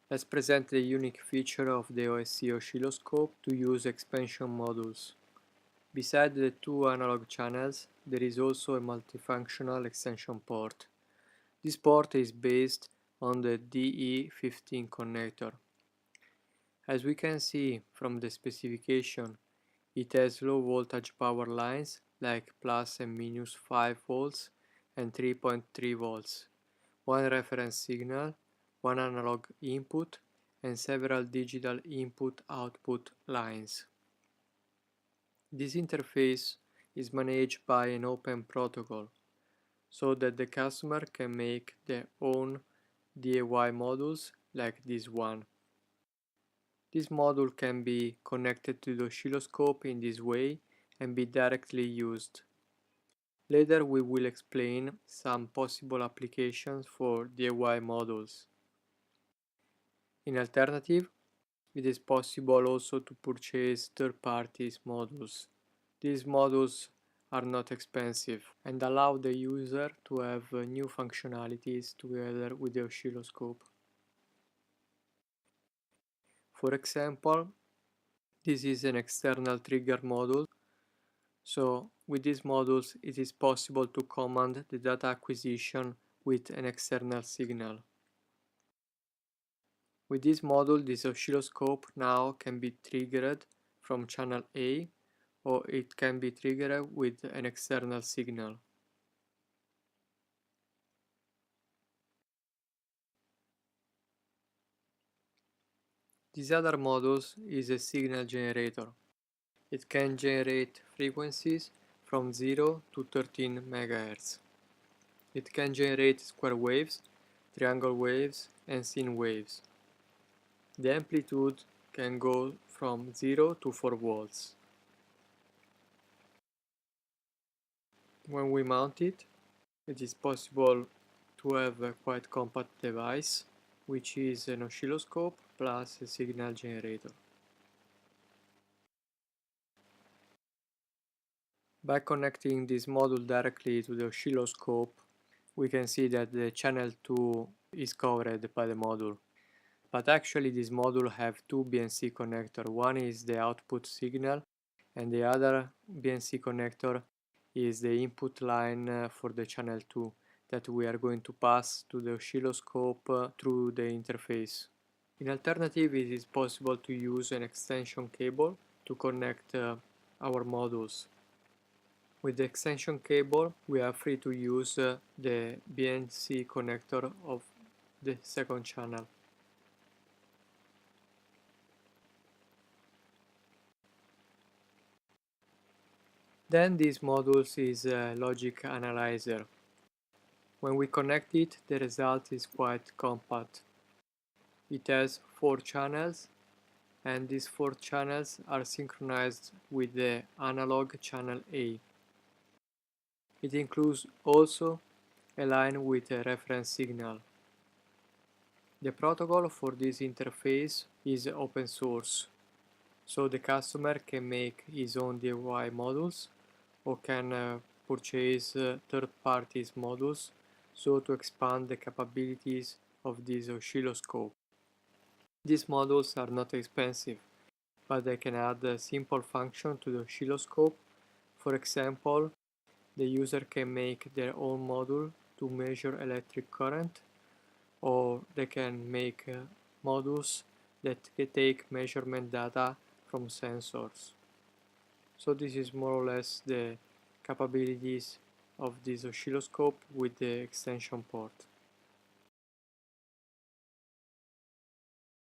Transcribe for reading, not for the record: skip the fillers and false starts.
Let's present the unique feature of the OSC oscilloscope to use expansion modules. Beside the two analog channels, there is also a multifunctional extension port. This port is based on the DE15 connector. As we can see from the specification, it has low voltage power lines like plus and minus 5 volts and 3.3 volts, one reference signal, one analog input, and several digital input-output lines. This interface is managed by an open protocol, so that the customer can make their own DIY modules like this one. This module can be connected to the oscilloscope in this way and be directly used. Later we will explain some possible applications for DIY modules. In alternative, it is possible also to purchase third-party modules. These modules are not expensive and allow the user to have new functionalities together with the oscilloscope. For example, this is an external trigger module, so with these modules it is possible to command the data acquisition with an external signal. With this module, this oscilloscope now can be triggered from channel A, or it can be triggered with an external signal. This other module is a signal generator. It can generate frequencies from 0 to 13 MHz. It can generate square waves, triangle waves, and sine waves. The amplitude can go from 0 to 4 volts. When we mount it, it is possible to have a quite compact device, which is an oscilloscope plus a signal generator. By connecting this module directly to the oscilloscope, we can see that the channel 2 is covered by the module. But actually this module have two BNC connectors. One is the output signal and the other BNC connector is the input line for the channel 2 that we are going to pass to the oscilloscope through the interface. In alternative, it is possible to use an extension cable to connect our modules. With the extension cable, we are free to use the BNC connector of the second channel. Then this module is a logic analyzer. When we connect it, the result is quite compact. It has 4 channels, and these 4 channels are synchronized with the analog channel A. It includes also a line with a reference signal. The protocol for this interface is open source, so the customer can make his own DIY modules or can purchase third-party modules, so to expand the capabilities of this oscilloscope. These modules are not expensive, but they can add a simple function to the oscilloscope. For example, the user can make their own module to measure electric current, or they can make modules that can take measurement data from sensors. So this is more or less the capabilities of this oscilloscope with the extension port.